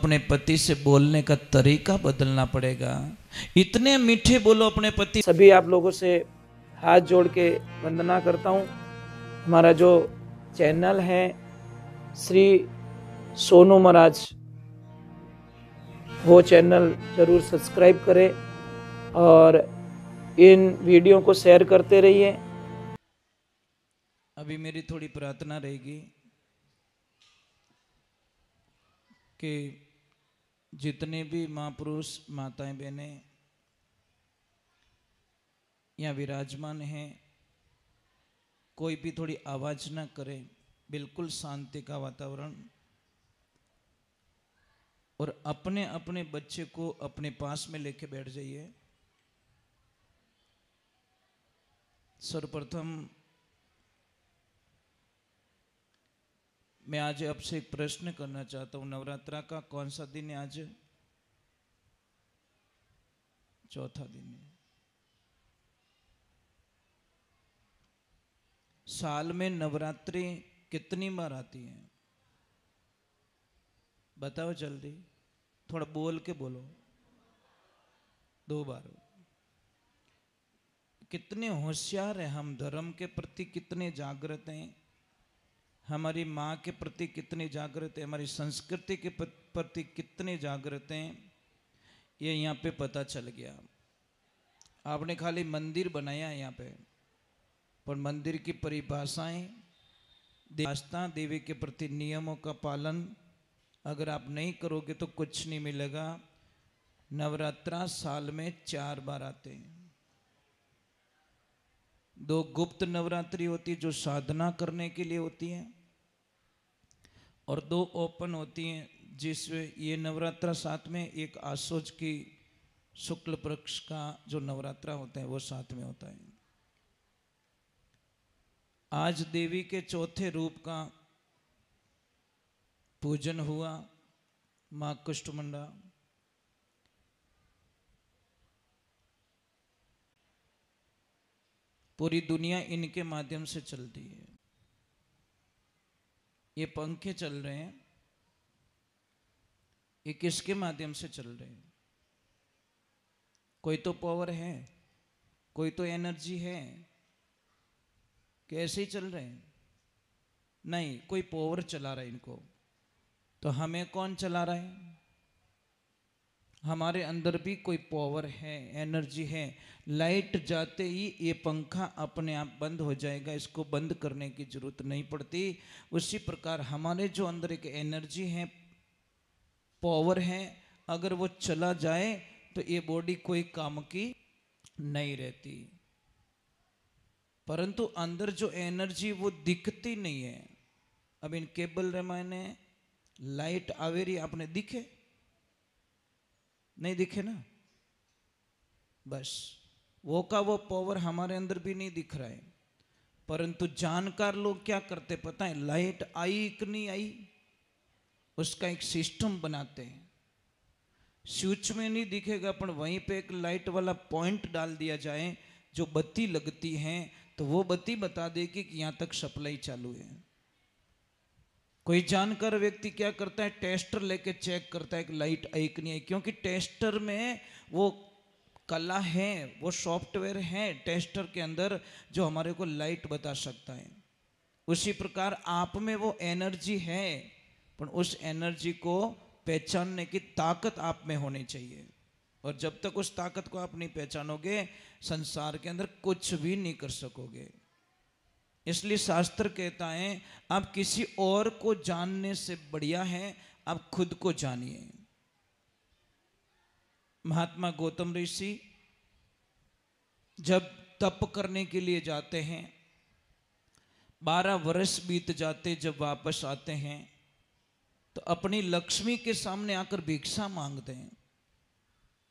अपने पति से बोलने का तरीका बदलना पड़ेगा। इतने मीठे बोलो अपने पति। सभी आप लोगों से हाथ जोड़ के वंदना करता हूँ। हमारा जो चैनल है श्री सोनू महाराज, वो चैनल जरूर सब्सक्राइब करें और इन वीडियो को शेयर करते रहिए। अभी मेरी थोड़ी प्रार्थना रहेगी कि जितने भी महापुरुष माताएं बहनें यहाँ विराजमान हैं, कोई भी थोड़ी आवाज ना करे, बिल्कुल शांति का वातावरण, और अपने अपने बच्चे को अपने पास में लेके बैठ जाइए। सर्वप्रथम मैं आज आपसे एक प्रश्न करना चाहता हूं। नवरात्रा का कौन सा दिन है आज? चौथा दिन है। साल में नवरात्रि कितनी बार आती है? बताओ जल्दी, थोड़ा बोल के बोलो। 2 बार। कितने होशियार हैं हम, धर्म के प्रति कितने जागृत हैं, हमारी माँ के प्रति कितने जागृत हैं, हमारी संस्कृति के प्रति कितने जागृत हैं, ये यहाँ पे पता चल गया। आपने खाली मंदिर बनाया है यहाँ पे, पर मंदिर की परिभाषाएं, आस्था, देवी के प्रति नियमों का पालन अगर आप नहीं करोगे तो कुछ नहीं मिलेगा। नवरात्रा साल में 4 बार आते हैं। 2 गुप्त नवरात्रि होती है जो साधना करने के लिए होती है, और 2 ओपन होती हैं जिसमें ये नवरात्रा साथ में, एक आसोज की शुक्ल पक्ष का जो नवरात्रा होता है वो साथ में होता है। आज देवी के चौथे रूप का पूजन हुआ, मां कुष्ठमंडा। पूरी दुनिया इनके माध्यम से चलती है। ये पंखे चल रहे हैं, ये किसके माध्यम से चल रहे हैं? कोई तो पावर है, कोई तो एनर्जी है, कैसे ही चल रहे हैं? नहीं, कोई पावर चला रहा है इनको। तो हमें कौन चला रहा है? हमारे अंदर भी कोई पावर है, एनर्जी है। लाइट जाते ही ये पंखा अपने आप बंद हो जाएगा, इसको बंद करने की जरूरत नहीं पड़ती। उसी प्रकार हमारे जो अंदर एक एनर्जी है, पावर है, अगर वो चला जाए तो ये बॉडी कोई काम की नहीं रहती। परंतु अंदर जो एनर्जी वो दिखती नहीं है। अब इन केबल रामायण लाइट आवेरी आपने दिखे? नहीं दिखे ना। बस वो का वो पावर हमारे अंदर भी नहीं दिख रहा है। परंतु जानकार लोग क्या करते पता है? लाइट आई कि नहीं आई, उसका एक सिस्टम बनाते हैं। स्विच में नहीं दिखेगा, पर वहीं पे एक लाइट वाला पॉइंट डाल दिया जाए, जो बत्ती लगती है तो वो बत्ती बता देगी कि यहां तक सप्लाई चालू है। कोई जानकार व्यक्ति क्या करता है? टेस्टर लेके चेक करता है कि लाइट आई कि नहीं आई, क्योंकि टेस्टर में वो कला है, वो सॉफ्टवेयर है टेस्टर के अंदर जो हमारे को लाइट बता सकता है। उसी प्रकार आप में वो एनर्जी है, पर उस एनर्जी को पहचानने की ताकत आप में होनी चाहिए। और जब तक उस ताकत को आप नहीं पहचानोगे, संसार के अंदर कुछ भी नहीं कर सकोगे। इसलिए शास्त्र कहता है आप किसी और को जानने से बढ़िया है आप खुद को जानिए। महात्मा गौतम ऋषि जब तप करने के लिए जाते हैं, 12 वर्ष बीत जाते, जब वापस आते हैं तो अपनी लक्ष्मी के सामने आकर भिक्षा मांगते हैं।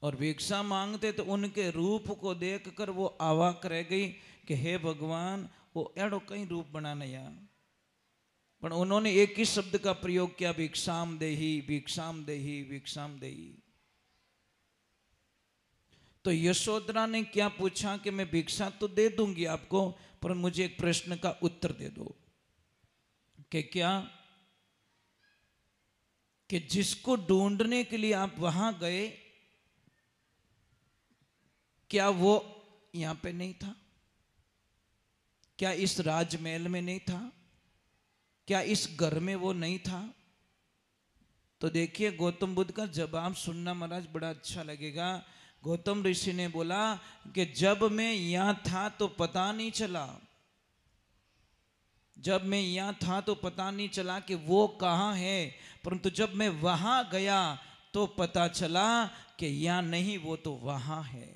और भिक्षा मांगते तो उनके रूप को देखकर वो अवाक रह गई कि हे भगवान, वो एड़ो कहीं रूप बनाना यार। पर उन्होंने एक ही शब्द का प्रयोग किया, भिक्षाम देही, भिक्षाम देही, भिक्षाम देही। तो यशोधरा ने क्या पूछा कि मैं भिक्षा तो दे दूंगी आपको, पर मुझे एक प्रश्न का उत्तर दे दो कि कि जिसको ढूंढने के लिए आप वहां गए, क्या वो यहां पे नहीं था? क्या इस राजमहल में नहीं था? क्या इस घर में वो नहीं था? तो देखिए गौतम बुद्ध का जवाब सुनना महाराज बड़ा अच्छा लगेगा। गौतम ऋषि ने बोला कि जब मैं यहां था तो पता नहीं चला, जब मैं यहां था तो पता नहीं चला कि वो कहाँ है, परंतु जब मैं वहां गया तो पता चला कि यहां नहीं, वो तो वहां है।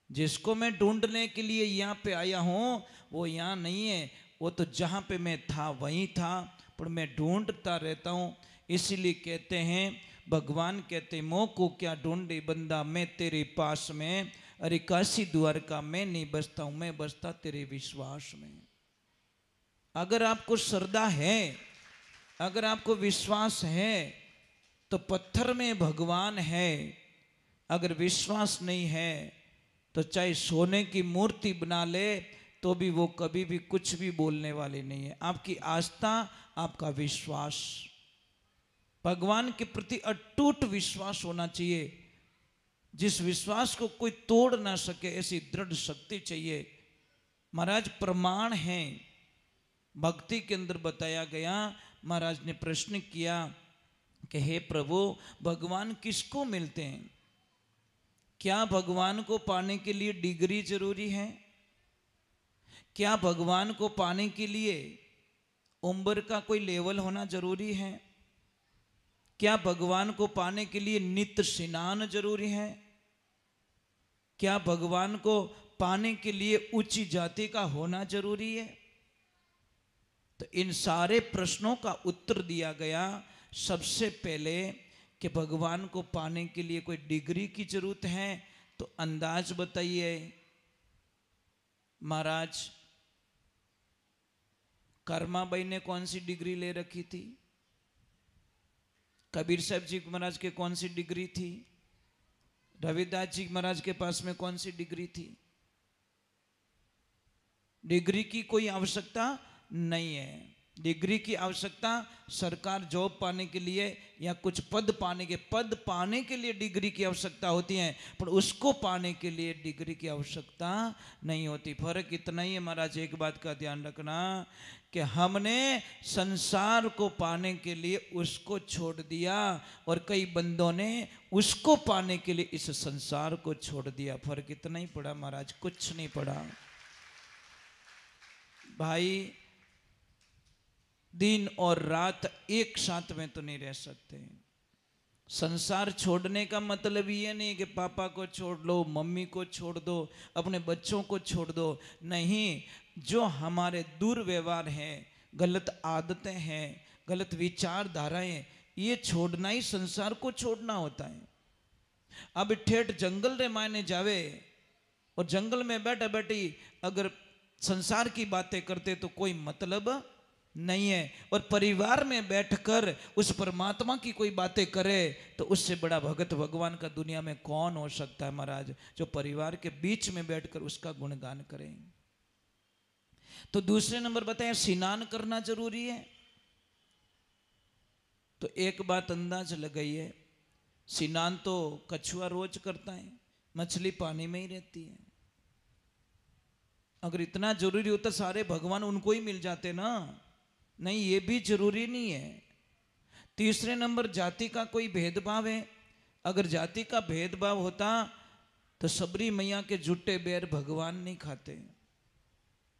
जिसको मैं ढूंढने के लिए यहाँ पे आया हूं वो यहाँ नहीं है, वो तो जहां पे मैं था वहीं था, पर मैं ढूंढता रहता हूं। इसीलिए कहते हैं, भगवान कहते मोह को क्या ढूंढे बंदा, मैं तेरे पास में, अरे काशी द्वार का मैं नहीं बसता हूं, मैं बसता तेरे विश्वास में। अगर आपको श्रद्धा है, अगर आपको विश्वास है तो पत्थर में भगवान है। अगर विश्वास नहीं है तो चाहे सोने की मूर्ति बना ले तो भी वो कभी भी कुछ भी बोलने वाली नहीं है। आपकी आस्था, आपका विश्वास, भगवान के प्रति अटूट विश्वास होना चाहिए, जिस विश्वास को कोई तोड़ ना सके, ऐसी दृढ़ शक्ति चाहिए। महाराज प्रमाण है भक्ति के अंदर बताया गया। महाराज ने प्रश्न किया कि हे प्रभु, भगवान किसको मिलते हैं? क्या भगवान को पाने के लिए डिग्री जरूरी है? क्या भगवान को पाने के लिए उम्र का कोई लेवल होना जरूरी है? क्या भगवान को पाने के लिए नित्य स्नान जरूरी है? क्या भगवान को पाने के लिए ऊंची जाति का होना जरूरी है? तो इन सारे प्रश्नों का उत्तर दिया गया सबसे पहले कि भगवान को पाने के लिए कोई डिग्री की जरूरत है। तो अंदाज बताइए महाराज, कर्माबाई ने कौन सी डिग्री ले रखी थी? कबीर साहब जी महाराज के कौन सी डिग्री थी? रविदास जी महाराज के पास में कौन सी डिग्री थी? डिग्री की कोई आवश्यकता नहीं है। डिग्री की आवश्यकता सरकार जॉब पाने के लिए या कुछ पद पाने के लिए डिग्री की आवश्यकता होती है, पर उसको पाने के लिए डिग्री की आवश्यकता नहीं होती। फर्क इतना ही है महाराज, एक बात का ध्यान रखना कि हमने संसार को पाने के लिए उसको छोड़ दिया और कई बंदों ने उसको पाने के लिए इस संसार को छोड़ दिया। फर्क इतना ही पड़ा महाराज, कुछ नहीं पड़ा। भाई दिन और रात एक साथ में तो नहीं रह सकते। संसार छोड़ने का मतलब ये नहीं कि पापा को छोड़ लो, मम्मी को छोड़ दो, अपने बच्चों को छोड़ दो। नहीं, जो हमारे दुर्व्यवहार हैं, गलत आदतें हैं, गलत विचारधाराएं, ये छोड़ना ही संसार को छोड़ना होता है। अब ठेठ जंगल रे मायने जावे और जंगल में बैठा बैठी अगर संसार की बातें करते तो कोई मतलब नहीं है, और परिवार में बैठकर उस परमात्मा की कोई बातें करे तो उससे बड़ा भगत भगवान का दुनिया में कौन हो सकता है महाराज, जो परिवार के बीच में बैठकर उसका गुणगान करें। तो दूसरे नंबर बताया स्नान करना जरूरी है। तो एक बात अंदाज लगाइए, स्नान तो कछुआ रोज करता है, मछली पानी में ही रहती है। अगर इतना जरूरी होता सारे भगवान उनको ही मिल जाते ना। नहीं, ये भी जरूरी नहीं है। तीसरे नंबर जाति का कोई भेदभाव है। अगर जाति का भेदभाव होता तो सबरी मैया के झूठे बेर भगवान नहीं खाते।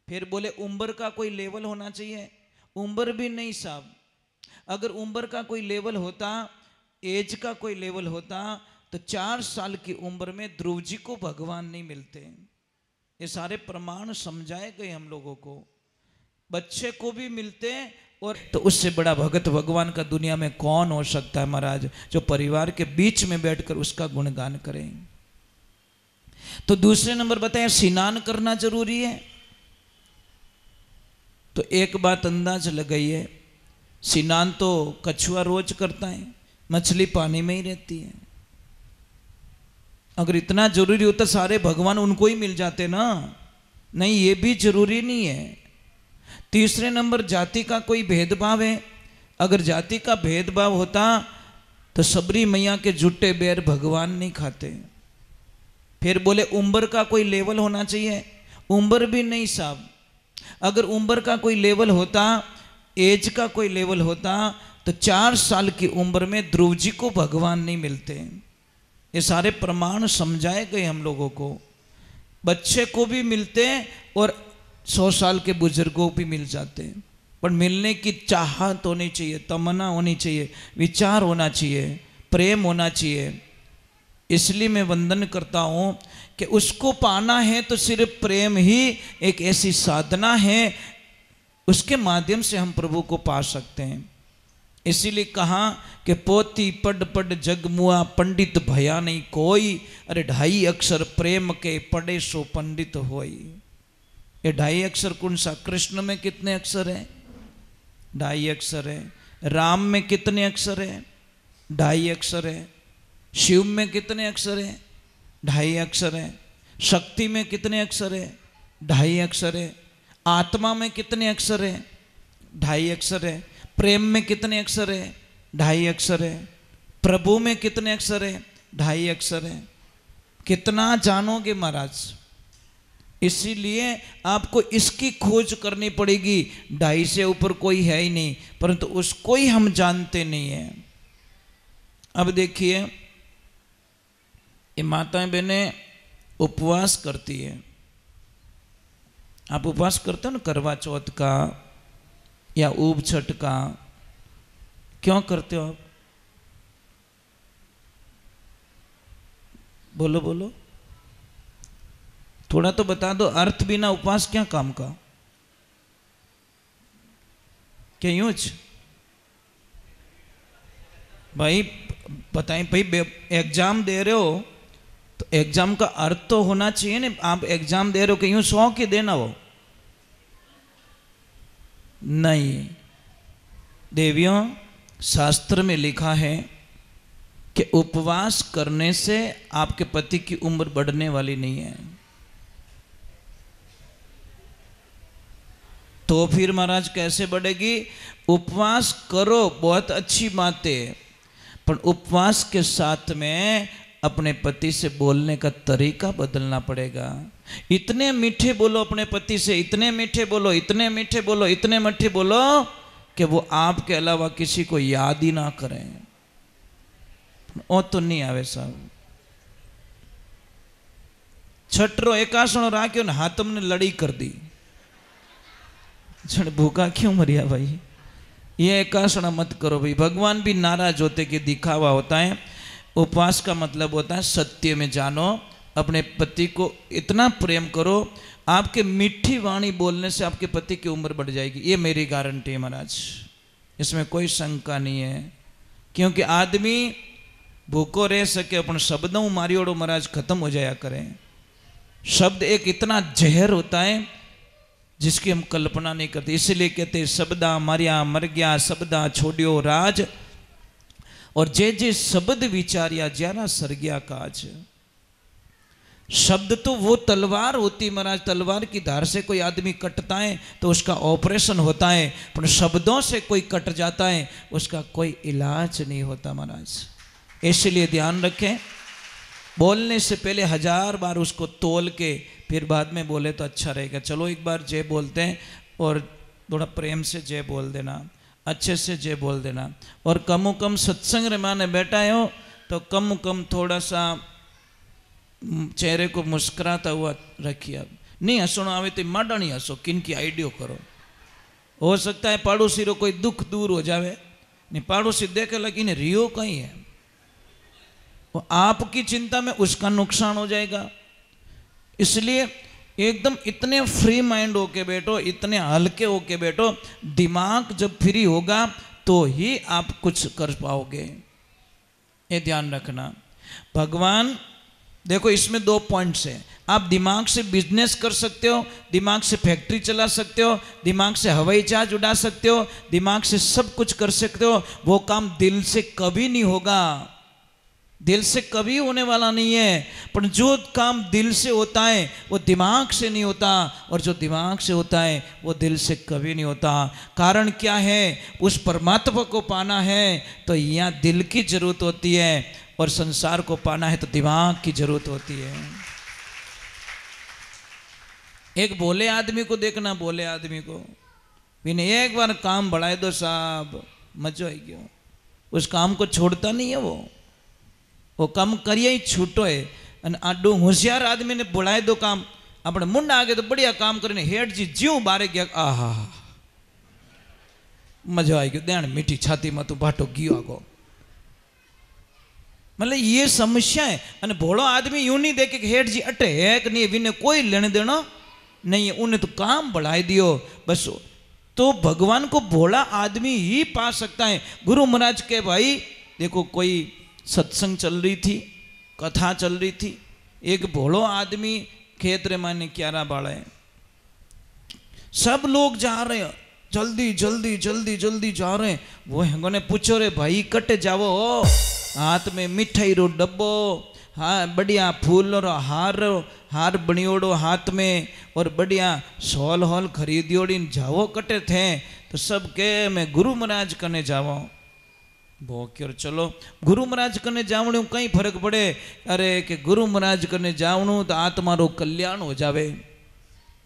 फिर बोले उम्र का कोई लेवल होना चाहिए, उम्र भी नहीं साहब। अगर उम्र का कोई लेवल होता, एज का कोई लेवल होता तो 4 साल की उम्र में ध्रुव जी को भगवान नहीं मिलते। ये सारे प्रमाण समझाए गए हम लोगों को। बच्चे को भी मिलते और तो उससे बड़ा भगत भगवान का दुनिया में कौन हो सकता है महाराज, जो परिवार के बीच में बैठकर उसका गुणगान करें। तो दूसरे नंबर बताया स्नान करना जरूरी है। तो एक बात अंदाज लगाइए, स्नान तो कछुआ रोज करता है, मछली पानी में ही रहती है। अगर इतना जरूरी होता सारे भगवान उनको ही मिल जाते ना। नहीं, ये भी जरूरी नहीं है। तीसरे नंबर जाति का कोई भेदभाव है। अगर जाति का भेदभाव होता तो सबरी मैया के झूठे बेर भगवान नहीं खाते। फिर बोले उम्र का कोई लेवल होना चाहिए, उम्र भी नहीं साहब। अगर उम्र का कोई लेवल होता, एज का कोई लेवल होता, तो 4 साल की उम्र में ध्रुव जी को भगवान नहीं मिलते। ये सारे प्रमाण समझाए गए हम लोगों को। बच्चे को भी मिलते और 100 साल के बुजुर्गों भी मिल जाते, पर मिलने की चाहत होनी चाहिए, तमन्ना होनी चाहिए, विचार होना चाहिए, प्रेम होना चाहिए। इसलिए मैं वंदन करता हूँ कि उसको पाना है तो सिर्फ प्रेम ही एक ऐसी साधना है, उसके माध्यम से हम प्रभु को पा सकते हैं। इसीलिए कहा कि पोती पढ़ पढ़ जग मुआ, पंडित भया नहीं कोई। अरे 2.5 अक्षर प्रेम के पढ़े सो पंडित होई। ये 2.5 अक्षर कौन सा? कृष्ण में कितने अक्षर है? 2.5 अक्षर है। राम में कितने अक्षर है? 2.5 अक्षर है। शिव में कितने अक्षर है? 2.5 अक्षर है। शक्ति में कितने अक्षर है? 2.5 अक्षर है। आत्मा में कितने अक्षर है? 2.5 अक्षर है। प्रेम में कितने अक्षर है? 2.5 अक्षर है। प्रभु में कितने अक्षर है? 2.5 अक्षर है। कितना जानोगे महाराज? इसीलिए आपको इसकी खोज करनी पड़ेगी। 2.5 से ऊपर कोई है ही नहीं, परंतु उसको ही हम जानते नहीं है। अब देखिए, ये माताएं बहनें उपवास करती है। आप उपवास करते हो ना, करवा चौथ का या ऊब छठ का, क्यों करते हो आप? बोलो बोलो, थोड़ा तो बता दो। अर्थ बिना उपवास क्या काम का? क्या यूज भाई बताएं भाई, एग्जाम दे रहे हो तो एग्जाम का अर्थ तो होना चाहिए ना। आप एग्जाम दे रहे हो कि यूं सौ के देना हो? नहीं। देवियों, शास्त्र में लिखा है कि उपवास करने से आपके पति की उम्र बढ़ने वाली नहीं है। तो फिर महाराज कैसे बढ़ेगी? उपवास करो, बहुत अच्छी बात है, पर उपवास के साथ में अपने पति से बोलने का तरीका बदलना पड़ेगा। इतने मीठे बोलो अपने पति से, इतने मीठे बोलो, इतने मीठे बोलो, इतने मीठे बोलो कि वो आपके अलावा किसी को याद ही ना करें। ओ तो नहीं आवे साहब। छठरो एकासणो राख्यो ने हाथ हमने लड़ी कर दी। जन भूखा क्यों मरिया भाई? ये एकासणा मत करो भाई। भगवान भी नाराज होते कि दिखावा होता है। उपवास का मतलब होता है सत्य में जानो, अपने पति को इतना प्रेम करो, आपके मीठी वाणी बोलने से आपके पति की उम्र बढ़ जाएगी। ये मेरी गारंटी है महाराज, इसमें कोई शंका नहीं है। क्योंकि आदमी भूखो रह सके, अपन शब्दों मारियोड़ो महाराज खत्म हो जाया करें। शब्द एक इतना जहर होता है जिसकी हम कल्पना नहीं करते। इसलिए कहते शब्दा मारिया मर गया, शब्दा छोड़ियो राज, और जे जे शब्द विचारिया ज्यादा सरगिया काज। शब्द तो वो तलवार होती महाराज, तलवार की धार से कोई आदमी कटता है तो उसका ऑपरेशन होता है, पर शब्दों से कोई कट जाता है उसका कोई इलाज नहीं होता महाराज। इसलिए ध्यान रखें, बोलने से पहले 1000 बार उसको तोल के फिर बाद में बोले तो अच्छा रहेगा। चलो एक बार जय बोलते हैं, और थोड़ा प्रेम से जय बोल देना, अच्छे से जय बोल देना। और कम कम सत्संग रे माने बैठा हो तो कम कम थोड़ा सा चेहरे को मुस्कुराता हुआ रखिए। अब नहीं हंसना आवे तो माड़ा नहीं हंसो, किन की आइडियो करो। हो सकता है पड़ोसी रो कोई दुख दूर हो जावे, नहीं पड़ोसी देखे लगी ने रियो कहीं है, वो आपकी चिंता में उसका नुकसान हो जाएगा। इसलिए एकदम इतने फ्री माइंड होके बैठो, इतने हल्के होके बैठो। दिमाग जब फ्री होगा तो ही आप कुछ कर पाओगे, ये ध्यान रखना। भगवान देखो, इसमें 2 पॉइंट्स हैं। आप दिमाग से बिजनेस कर सकते हो, दिमाग से फैक्ट्री चला सकते हो, दिमाग से हवाई जहाज उड़ा सकते हो, दिमाग से सब कुछ कर सकते हो। वो काम दिल से कभी नहीं होगा। दिल से कभी होने वाला नहीं है। पर जो काम दिल से होता है वो दिमाग से नहीं होता, और जो दिमाग से होता है वो दिल से कभी नहीं होता। कारण क्या है? उस परमात्मा को पाना है तो यहाँ दिल की जरूरत होती है, और संसार को पाना है तो दिमाग की जरूरत होती है। एक भोले आदमी को देखना, भोले आदमी को बिना एक बार काम बढ़ाए दो साहब, मजो आई गयो। उस काम को छोड़ता नहीं है वो काम करिए ही छूटो है। आडू होशियार आदमी ने बुलाए दो काम, अपने मुंड आगे तो बढ़िया काम करने हेठ जी ज्यों बारे गया, आहा मजा आई गयो, देण मीठी छाती में तू बाटो गियो आगो। मतलब ये समस्या है। अने भोलो आदमी यूं नहीं देखे कि हेठ जी अटे है कि नहीं, विने कोई लेने देना नहीं है, उन्हें तो काम बढ़ाई दियो बस। तो भगवान को भोला आदमी ही पा सकता है। गुरु महाराज के भाई देखो, कोई सत्संग चल रही थी, कथा चल रही थी, एक भोलो आदमी खेत रे माने क्यारा बाड़ा है, सब लोग जा रहे हैं, जल्दी जल्दी जल्दी जल्दी जा रहे हैं। वो हमको ने पूछो रे भाई कटे जाओ, हाथ में मिठाई रो डब्बो, हाँ बढ़िया फूल रो हार बनियोड़ो हाथ में, और बढ़िया सॉल हॉल खरीदियोड़ी जाओ कटे थे। तो सब के मैं गुरु महाराज कने जावा। भोक्योर चलो गुरु महाराज कने जावणु कई फर्क पड़े? अरे कि गुरु महाराज कने जावणु तो आत्मा रो कल्याण हो जावे।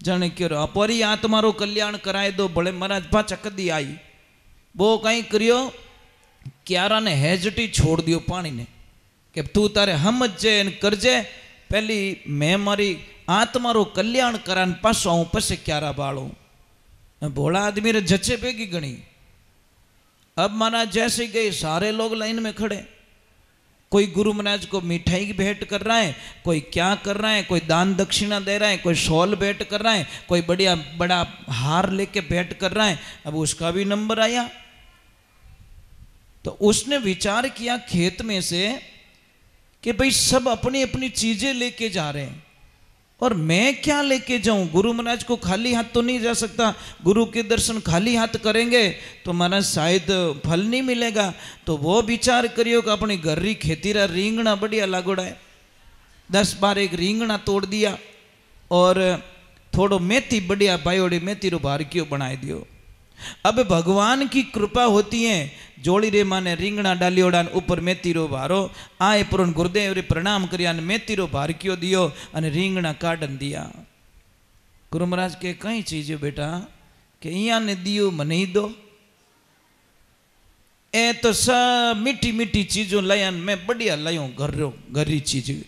जाने क्यों अपरी आत्मा रो कल्याण कराए दो, बड़े महाराज पाछा कदी आई। वो कहीं करियो, क्यारा ने हेजटी छोड़ दियो पानी ने कि तू तारे हम जे करजे, पहली मैं मारी आत्मा रो कल्याण करान पासो आऊं पसे क्यारा बाड़ू। भोला आदमी रे जचे पेगी गणी। अब महाराज जैसे गए, सारे लोग लाइन में खड़े, कोई गुरु महाराज को मिठाई की भेंट कर रहा है, कोई क्या कर रहा है, कोई दान दक्षिणा दे रहा है, कोई शॉल भेंट कर रहा है, कोई बढ़िया बड़ा हार लेके भेंट कर रहा है। अब उसका भी नंबर आया तो उसने विचार किया खेत में से कि भाई सब अपनी अपनी चीजें लेके जा रहे हैं और मैं क्या लेके जाऊं। गुरु महाराज को खाली हाथ तो नहीं जा सकता, गुरु के दर्शन खाली हाथ करेंगे तो महाराज शायद फल नहीं मिलेगा। तो वो विचार करियो कि अपनी गर्री खेतीरा रींगणा बढ़िया लागोड़ा है, 10-12 एक रींगणा तोड़ दिया और थोड़ो मेथी बढ़िया बायोड़ी मेथी रो भारकियो बनाई दियो। अब भगवान की कृपा होती है, जोड़ी रे माने रींगणा डालियोड़ा ऊपर मेथी रो भारो आए पुरन गुरुदेव रे प्रणाम करिया मेथी रो भारकियो दियो अने रींगणा काढन दिया। गुरु महाराज के कई चीज बेटा के इया ने दियो मने ही दो, ए तो सब मीठी मीठी चीजों लायन मैं बढ़िया लायो घरी चीज,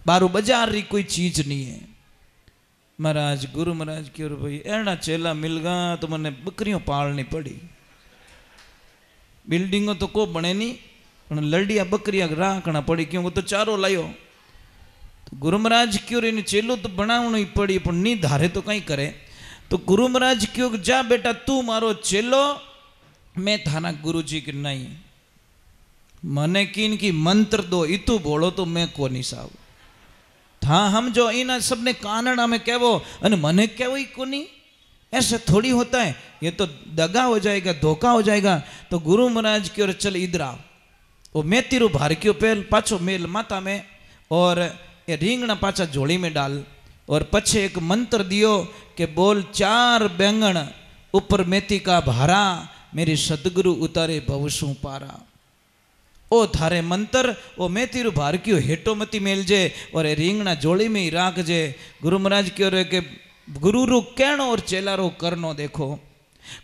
बारू बाजार री कोई चीज नहीं है। महाराज गुरु महाराज क्यों भाई एड़ा चेला मिल गया तो मैंने बकरियों पालनी पड़ी। बिल्डिंगों तो को बने नहीं, लड़िया बकरिया राखना पड़ी क्यों तो चारों लायो। तो गुरु महाराज क्यों इन चेलो तो बनावनी ही पड़ी पर नहीं धारे तो कहीं करे। तो गुरु महाराज क्यों जा बेटा तू मारो चेलो, मैं थाना गुरु जी की नहीं, मने किन की मंत्र दो इतु बोलो तो मैं को नहीं साहब था। हम जो इन सबने कानड़ा में कहवो अने मने कहवो ही को नहीं, ऐसे थोड़ी होता है, ये तो दगा हो जाएगा, धोखा हो जाएगा। तो गुरु महाराज की ओर चल इधर आओ, वो मेथी रो भारकियो पेल पाछो मेल माता में और ये रींगणा पाछा झोली में डाल और पछे एक मंत्र दियो कि बोल 4 बैंगन ऊपर मेथी का भारा मेरी सतगुरु उतारे भवसू पारा। ओ थारे मंत्र ओ मेथी रू भारकियो हेटो मती मेल जे और रींगणा जोड़ी में ही राख जे। गुरु महाराज क्यों रहे कि गुरु रू कहनो और चेला रू करनो देखो।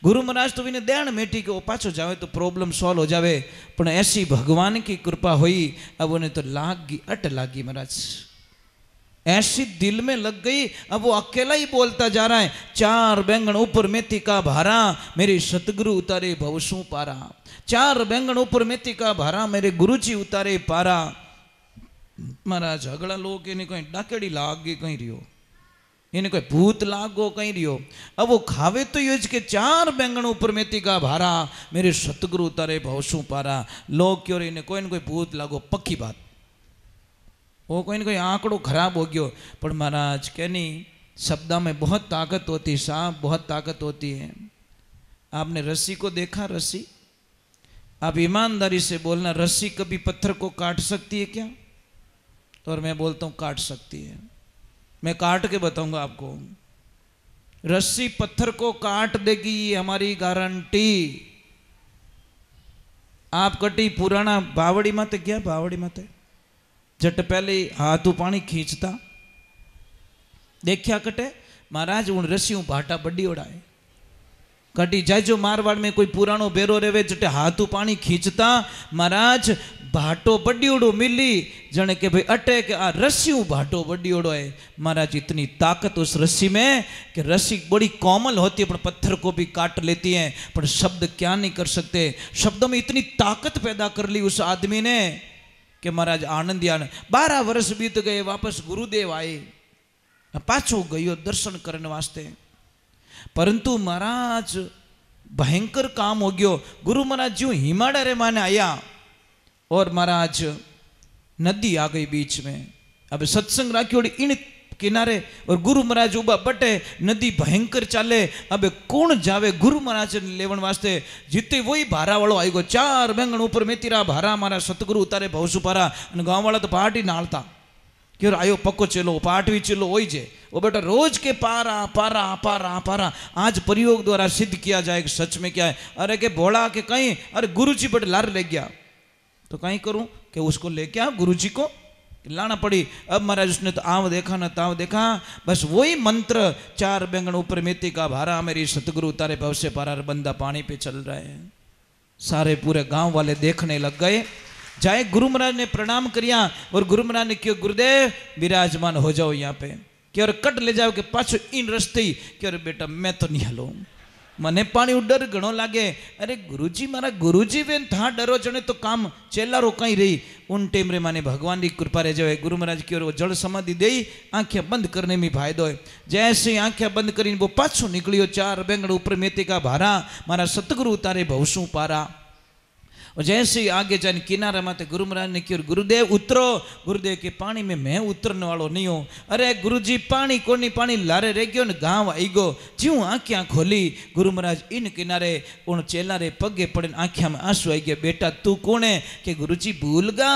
गुरु महाराज तो विने देण मेटी के वो पाछो जावे तो प्रॉब्लम सॉल्व हो जावे, पर ऐसी भगवान की कृपा हुई अब उन्हें तो लागी अट लागी महाराज, ऐसी दिल में लग गई। अब वो अकेला ही बोलता जा रहा है 4 बैंगन ऊपर मेथी का भारा मेरी सतगुरु उतारे भवसू पारा, 4 बैंगन ऊपर मेथी का भारा मेरे गुरुजी उतारे पारा। महाराज अगला लोग इन्हें कहीं डाकेड़ी लाग गई कहीं रियो, इन्हें कोई भूत लागो कहीं रियो। अब वो खावे तो यूज के 4 बैंगन ऊपर मेथी का भारा मेरे सतगुरु उतारे भवसू पारा। लोग क्यों इन्हें कोई न कोई भूत लागो, पक्की बात, वो कोई न कोई आंकड़ो खराब हो गयो। पर महाराज कहनी शब्दा में बहुत ताकत होती है साहब, बहुत ताकत होती है। आपने रस्सी को देखा, रस्सी आप ईमानदारी से बोलना, रस्सी कभी पत्थर को काट सकती है क्या? और मैं बोलता हूं काट सकती है। मैं काट के बताऊंगा आपको। रस्सी पत्थर को काट देगी, ये हमारी गारंटी। आप कटी पुराना बावड़ी माते क्या, बावड़ी माते जट पहले हाथ पानी खींचता देखिया कटे महाराज उन रस्सियों भाटा बड़ी उड़ाए कटी जाए। जो मारवाड़ में कोई पुरानो बेरो रेवे जटे हाथू पानी खींचता महाराज भाटो बड़ी उड़ो मिली जने के भाई अटे के आ रस्सियों भाटो बड़ी उड़ो है। महाराज इतनी ताकत उस रस्सी में कि रस्सी बड़ी कोमल होती है पर पत्थर को भी काट लेती है, पर शब्द क्या नहीं कर सकते। शब्दों में इतनी ताकत पैदा कर ली उस आदमी ने कि महाराज आनंद ही आनंद। 12 वर्ष बीत गए, वापस गुरुदेव आए, पाछो गयो दर्शन करने वास्ते, परंतु महाराज भयंकर काम हो गयो। गुरु महाराज जो हिमाड़ा रे माने आया और महाराज नदी आ गई बीच में। अब सत्संग राख्यो इन किनारे और गुरु महाराज उबा बटे, नदी भयंकर चाले। अब कौन जावे गुरु महाराज लेवन वास्ते? जीते वही भारा वालों आई गो, 4 बैंगन ऊपर में तीरा भारा मारा सतगुरु उतारे भवसुपारा। गांव वाला तो पार्टी नालता क्यों आयो पक्को चलो पाठवी चलो वही जे वो बेटा रोज के पारा पारा पारा पारा। आज प्रयोग द्वारा सिद्ध किया जाएगा सच में क्या है। अरे के भोला के कहीं, अरे गुरुजी बट लार ले गया तो कहीं करूं कि उसको लेके आ गुरुजी को लाना पड़ी। अब महाराज उसने तो आव देखा ना ताव देखा, बस वही मंत्र 4 बैंगन ऊपर मेथी का भारा मेरी सतगुरु उतारे भव से पारा, बंदा पानी पे चल रहा है। सारे पूरे गांव वाले देखने लग गए। जाए गुरु महाराज ने प्रणाम किया और गुरु महाराज ने क्यों गुरुदेव विराजमान हो जाओ यहाँ पे कि और कट ले जाओ के पाछो इन रस्ते कि अरे बेटा मैं तो नहीं हलो मने पानी डर घणो लागे। अरे गुरुजी मारा गुरुजी बेन था डरो जने तो काम चेला रो कहीं रही। उन टेम रे माने भगवान की कृपा रे जाए। गुरु महाराज की ओर जल समाधि दे आंखें बंद करने में फायदो है। जैसे आंखें बंद करी वो पाछो निकलियो 4 बैंगन ऊपर मेथी का भारा मारा सतगुरु उतारे भवसू पारा। और जैसे ही आगे जाने किनारा माते गुरु महाराज ने किया गुरुदेव उतरो। गुरुदेव के पानी में मैं उतरने वालों नहीं हूँ। अरे गुरुजी पानी कोनी पानी लारे रह गयो ने गांव आई गो। ज्यों आंखें खोली गुरु महाराज इन किनारे उन चेला रे पगे पड़े आंखिया में आंसू आई गया। बेटा तू कौन है? कि गुरुजी भूल गा।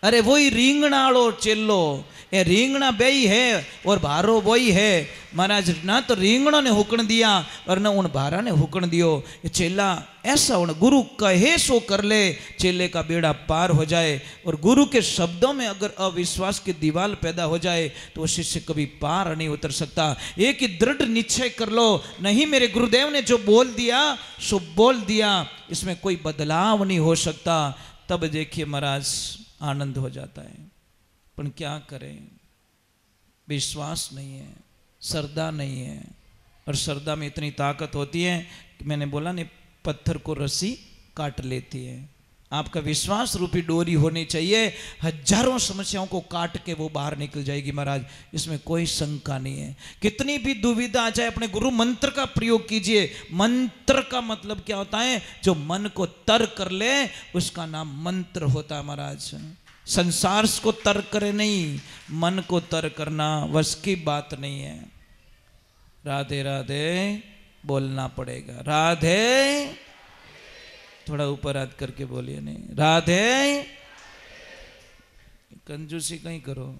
अरे वही रींगणा वालो चेलो, ये रींगणा बेई है और भारो वही है। महाराज ना तो रींगणों ने हुकन दिया और न उन भारा ने हुकन दियो। ये चेला ऐसा उन गुरु कहे सो कर ले, चेले का बेड़ा पार हो जाए। और गुरु के शब्दों में अगर अविश्वास की दीवार पैदा हो जाए तो वो शिष्य कभी पार नहीं उतर सकता। एक ही दृढ़ निश्चय कर लो, नहीं मेरे गुरुदेव ने जो बोल दिया सो बोल दिया, इसमें कोई बदलाव नहीं हो सकता। तब देखिए महाराज आनंद हो जाता है। पर क्या करें, विश्वास नहीं है, श्रद्धा नहीं है। और श्रद्धा में इतनी ताकत होती है कि मैंने बोला नहीं पत्थर को रस्सी काट लेती है। आपका विश्वास रूपी डोरी होनी चाहिए, हजारों समस्याओं को काट के वो बाहर निकल जाएगी महाराज, इसमें कोई शंका नहीं है। कितनी भी दुविधा आ जाए अपने गुरु मंत्र का प्रयोग कीजिए। मंत्र का मतलब क्या होता है? जो मन को तर कर ले उसका नाम मंत्र होता है महाराज। संसार को तर करे नहीं, मन को तर करना वश की बात नहीं है। राधे राधे बोलना पड़ेगा। राधे, थोड़ा ऊपर हाथ करके बोलिए नहीं। राधे, कंजूसी कहीं करो,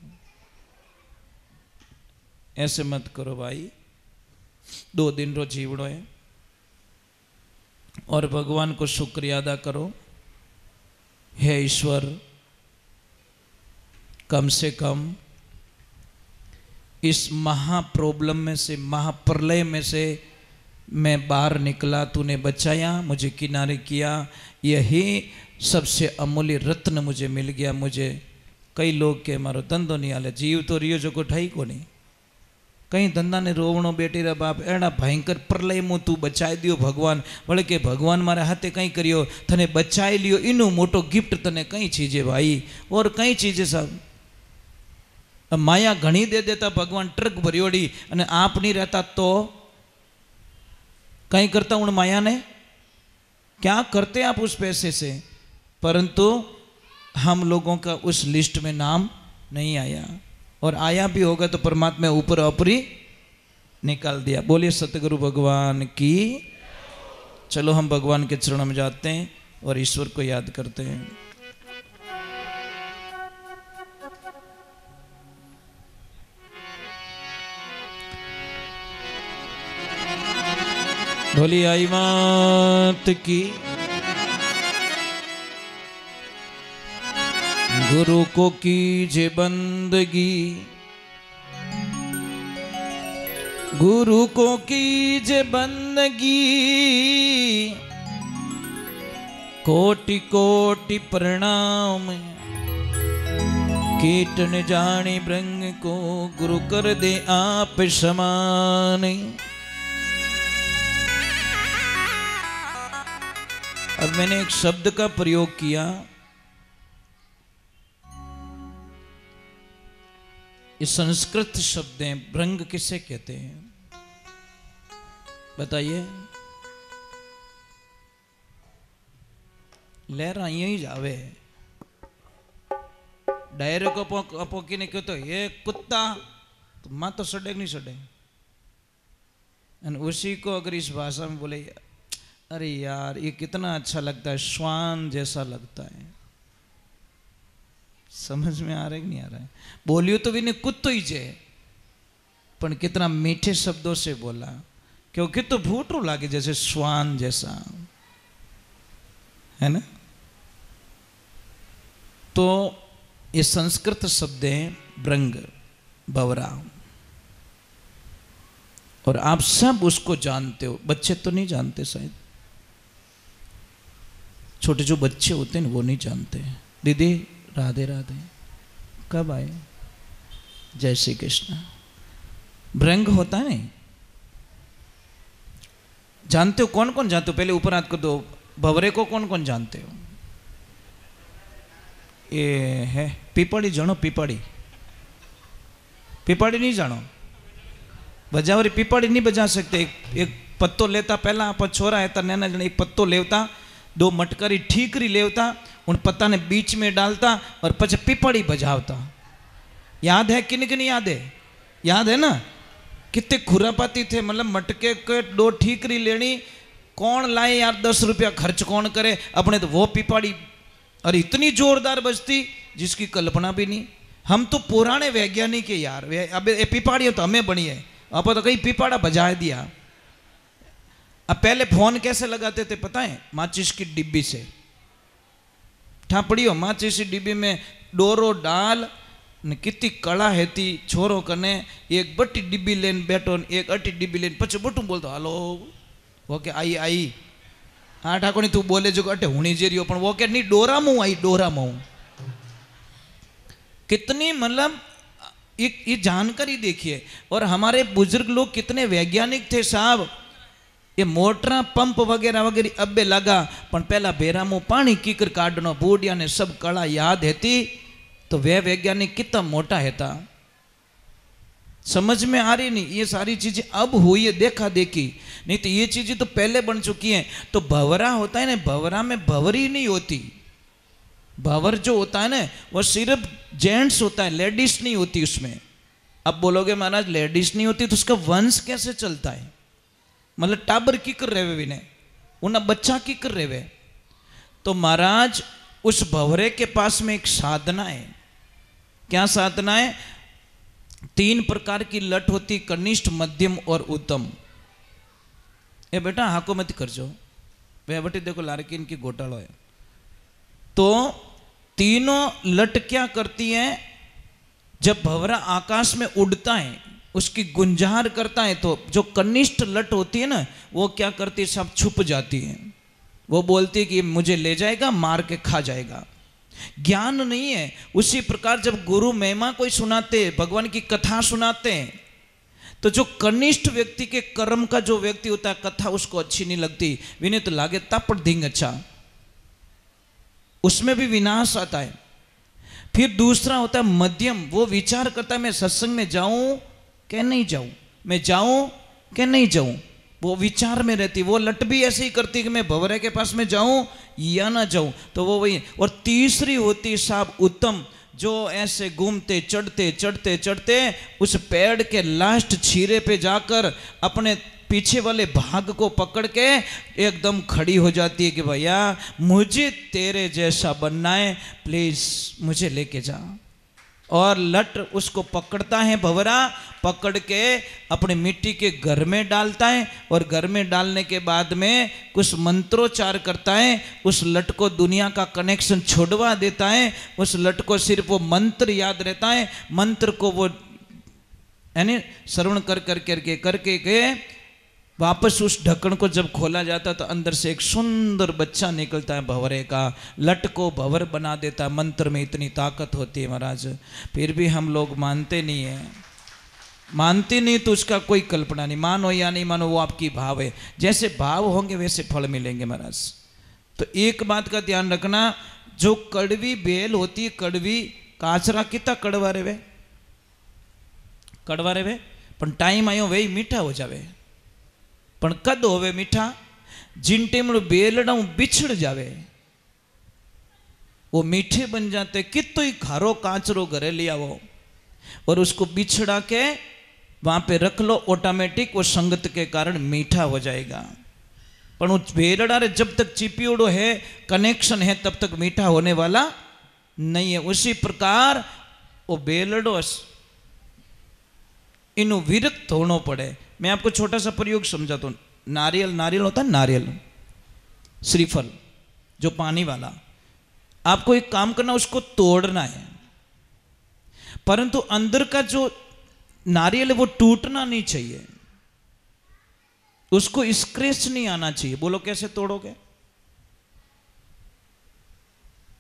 ऐसे मत करो भाई। 2 दिन रो जीवड़ो है और भगवान को शुक्रिया अदा करो। हे ईश्वर, कम से कम इस महा प्रॉब्लम में से, महाप्रलय में से मैं बाहर निकला, तूने बचाया, मुझे किनारे किया, यही सबसे अमूल्य रत्न मुझे मिल गया। मुझे कई लोग के मारो धंधो नहीं हाले, जीव तो रियो जो को ठाई को नहीं, कहीं धंधा ने रोवणो बेटी रा बाप एड़ा भयंकर प्रलय मु तू बचाई दियो भगवान। बोले के भगवान मारे हाथे कहीं करियो, थने बचाई लियो, इनु मोटो गिफ्ट तने कहीं चीजे भाई। और कई चीजें सब माया घनी दे देता भगवान, ट्रक भरियोड़ी, अने आप नहीं रहता तो कहीं करता उन माया ने क्या करते आप उस पैसे से। परंतु हम लोगों का उस लिस्ट में नाम नहीं आया, और आया भी होगा तो परमात्मा ऊपर ऊपरी निकाल दिया। बोलिए सतगुरु भगवान की। चलो हम भगवान के चरणों में जाते हैं। और ईश्वर को याद करते हैं। भोली आई मात की। गुरु को कीजे बंदगी, गुरु को कीजे बंदगी, कोटि कोटि प्रणाम। कीटन जाने ब्रह्म को गुरु कर दे आप समान। अब मैंने एक शब्द का प्रयोग किया, ये संस्कृत शब्द है। भृंग किसे कहते हैं बताइए? लहरा यही जावे डायरेक्ट अपोकी ने क्यों तो ये कुत्ता तो मां तो सड़े नहीं सड़े। उसी को अगर इस भाषा में बोले अरे यार ये कितना अच्छा लगता है, श्वान जैसा लगता है। समझ में आ रहा है कि नहीं आ रहा है? बोलियो तो भी नहीं कुत्तो ही जे, पर कितना मीठे शब्दों से बोला, क्योंकि तो भूटरू लागे जैसे श्वान जैसा, है ना? तो ये संस्कृत शब्द है भृंग, भंवरा, और आप सब उसको जानते हो। बच्चे तो नहीं जानते, शायद छोटे जो बच्चे होते हैं वो नहीं जानते। दीदी राधे राधे, कब आए? जय श्री कृष्ण। भृंग होता है नहीं, जानते हो? कौन कौन जानते हो? पहले ऊपर हाथ कर दो। भंवरे को कौन कौन जानते हो? ये है पीपड़ी, जानो पीपड़ी? पीपड़ी नहीं जानो? बजावरी पीपड़ी नहीं बजा सकते। एक पत्तो लेता, पहला आप छोरा है तो नैना जन एक पत्तो लेवता, दो मटकरी ठीकरी लेवता, उन पत्ता ने बीच में डालता और पछ पीपड़ी बजावता। याद है कि नहीं याद है? याद है ना? कितने खुरापाती थे, मतलब मटके के दो ठीकरी लेनी, कौन लाए यार, 10 रुपया खर्च कौन करे अपने, तो वो पीपड़ी और इतनी जोरदार बजती जिसकी कल्पना भी नहीं। हम तो पुराने वैज्ञानिक है यार, अब ये पीपाड़ी तो हमें बनी है, अब तो कहीं पीपाड़ा बजा दिया। अब पहले फोन कैसे लगाते थे पता है? माचिस की डिब्बी से ठापड़ी हो, माचिस की डिब्बी में डोरो डाल ने कितनी कला है थी छोरो कने, एक बट्टी डिब्बी लेन बैठो, एक अटी डिब्बी लेन पचे बटू बोलतो हेलो वो के आई आई, हाँ ठाकुर तू बोले जो अटे हुनी जेरियो, पण वो के नहीं डोरा मुँह आई, डोरा मुँह। कितनी मतलब ये जानकारी देखिए। और हमारे बुजुर्ग लोग कितने वैज्ञानिक थे साहब। ये मोटरा पंप वगैरह वगैरह अबे लगा, पण पहला बेरामो पानी कीकर काढ़नो, बूढ़िया ने सब कला याद है तो वह वैज्ञानिक कितना मोटा है था। समझ में आ रही नहीं? ये सारी चीजें अब हुई है देखा देखी, नहीं तो ये चीजें तो पहले बन चुकी हैं। तो भंवरा होता है ना, भंवरा में भंवरी नहीं होती। भंवर जो होता है ना वो सिर्फ जेंट्स होता है, लेडीज नहीं होती उसमें। अब बोलोगे महाराज लेडीज नहीं होती तो उसका वंश कैसे चलता है? मतलब टाबर की कर रहे वे, उन्हें बच्चा की कर रहे वे। तो महाराज उस भंवरे के पास में एक साधना है। क्या साधना है? 3 प्रकार की लट होती, कनिष्ठ, मध्यम और उत्तम। ए बेटा हाको मत कर जो, वे बेटी देखो लारकी इनकी घोटाला है। तो तीनों लट क्या करती है? जब भंवरा आकाश में उड़ता है, उसकी गुंजार करता है, तो जो कनिष्ठ लट होती है ना वो क्या करती है? सब छुप जाती है। वो बोलती है कि मुझे ले जाएगा, मार के खा जाएगा। ज्ञान नहीं है। उसी प्रकार जब गुरु महिमा कोई सुनाते, भगवान की कथा सुनाते हैं, तो जो कनिष्ठ व्यक्ति के कर्म का जो व्यक्ति होता है, कथा उसको अच्छी नहीं लगती, विनय तो लागे तापड़ धिंग अच्छा, उसमें भी विनाश आता है। फिर दूसरा होता है मध्यम, वो विचार करता है मैं सत्संग में जाऊं कि नहीं जाऊं, मैं जाऊं कि नहीं जाऊं, वो विचार में रहती। वो लट भी ऐसे ही करती कि मैं भंवरे के पास में जाऊं या ना जाऊं, तो वो वही। और तीसरी होती साहब उत्तम, जो ऐसे घूमते चढ़ते चढ़ते चढ़ते उस पेड़ के लास्ट छीरे पे जाकर अपने पीछे वाले भाग को पकड़ के एकदम खड़ी हो जाती है कि भैया मुझे तेरे जैसा बनना है, प्लीज मुझे लेके जा। और लट उसको पकड़ता है, भंवरा पकड़ के अपने मिट्टी के घर में डालता है, और घर में डालने के बाद में कुछ मंत्रोच्चार करता है, उस लट को दुनिया का कनेक्शन छोड़वा देता है। उस लट को सिर्फ वो मंत्र याद रहता है, मंत्र को वो यानी श्रवण करके के वापस उस ढक्कन को जब खोला जाता तो अंदर से एक सुंदर बच्चा निकलता है भंवरे का। लट को भंवर बना देता है। मंत्र में इतनी ताकत होती है महाराज, फिर भी हम लोग मानते नहीं है। मानते नहीं तो उसका कोई कल्पना नहीं, मानो या नहीं मानो वो आपकी भाव है। जैसे भाव होंगे वैसे फल मिलेंगे महाराज। तो एक बात का ध्यान रखना, जो कड़वी बेल होती है, कड़वी काचरा कितना कड़वा रेवे, कड़वा रेवे, पण टाइम आयो वे मीठा हो जावे। पण कद होवे मीठा, जिन टेम बेलड़ा बिछड़ जावे वो मीठे बन जाते। कितो ही खारो कांचरो घरे ले आओ और उसको बिछड़ा के वहां पे रख लो, ऑटोमेटिक वो संगत के कारण मीठा हो जाएगा। पर वो बेलड़ा रे जब तक चिपियोड़ो है, कनेक्शन है, तब तक मीठा होने वाला नहीं है। उसी प्रकार वो बेलड़ो इनु विरक्त होना पड़े। मैं आपको छोटा सा प्रयोग समझाता हूँ। नारियल, नारियल होता है नारियल, श्रीफल जो पानी वाला, आपको एक काम करना, उसको तोड़ना है, परंतु अंदर का जो नारियल है वो टूटना नहीं चाहिए, उसको स्क्रैच नहीं आना चाहिए। बोलो कैसे तोड़ोगे,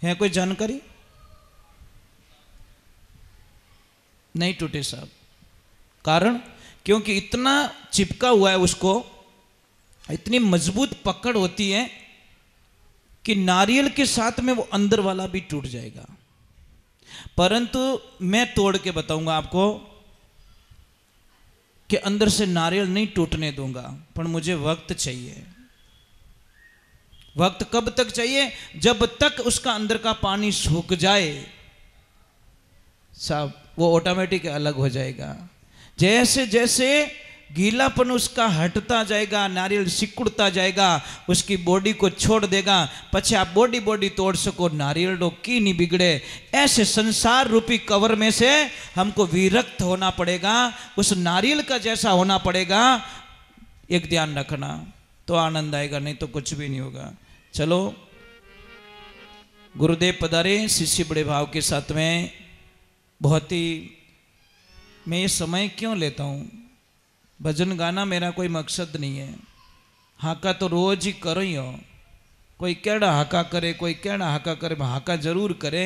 है कोई जानकारी? नहीं टूटे साहब। कारण क्योंकि इतना चिपका हुआ है, उसको इतनी मजबूत पकड़ होती है कि नारियल के साथ में वो अंदर वाला भी टूट जाएगा। परंतु मैं तोड़ के बताऊंगा आपको कि अंदर से नारियल नहीं टूटने दूंगा, पर मुझे वक्त चाहिए। वक्त कब तक चाहिए? जब तक उसका अंदर का पानी सूख जाए साहब, वो ऑटोमेटिक अलग हो जाएगा। जैसे जैसे गीलापन उसका हटता जाएगा, नारियल सिकुड़ता जाएगा, उसकी बॉडी को छोड़ देगा, पछे आप बॉडी बॉडी तोड़ सको, नारियल डो की नहीं बिगड़े। ऐसे संसार रूपी कवर में से हमको विरक्त होना पड़ेगा, उस नारियल का जैसा होना पड़ेगा। एक ध्यान रखना, तो आनंद आएगा, नहीं तो कुछ भी नहीं होगा। चलो गुरुदेव पधारे, शिष्य बड़े भाव के साथ में। बहुत ही मैं ये समय क्यों लेता हूँ, भजन गाना मेरा कोई मकसद नहीं है। हाका तो रोज ही करो ही हो, कोई केड़ा हाका करे, कोई केड़ा हाका करे, हाका जरूर करे।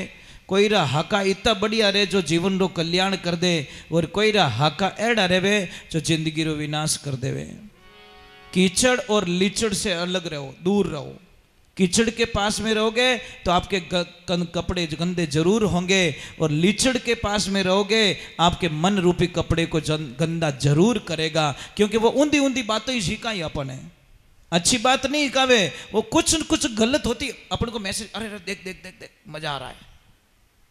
कोई रा हाका इतना बढ़िया रहे जो जीवन रो कल्याण कर दे, और कोई रा हाका एड़ा रहे जो जिंदगी रो विनाश कर देवे। कीचड़ और लीचड़ से अलग रहो, दूर रहो। कीचड़ के पास में रहोगे तो आपके कपड़े गंदे जरूर होंगे, और लीचड़ के पास में रहोगे आपके मन रूपी कपड़े को गंदा जरूर करेगा। क्योंकि वो ऊंधी ऊंधी बातें ही सीखा ही अपन है, अच्छी बात नहीं कावे, वो कुछ न कुछ गलत होती अपन को मैसेज, अरे देख देख देख देख मजा आ रहा है,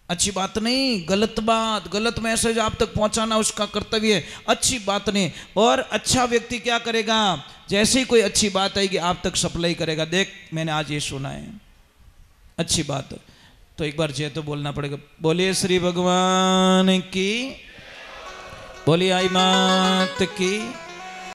अच्छी बात नहीं, गलत बात, गलत मैसेज आप तक पहुंचाना उसका कर्तव्य है, अच्छी बात नहीं। और अच्छा व्यक्ति क्या करेगा, जैसे ही कोई अच्छी बात आएगी आप तक सप्लाई करेगा, देख मैंने आज ये सुना है, अच्छी बात। तो एक बार जय तो बोलना पड़ेगा। बोलिए श्री भगवान की, बोलिए आई मात की।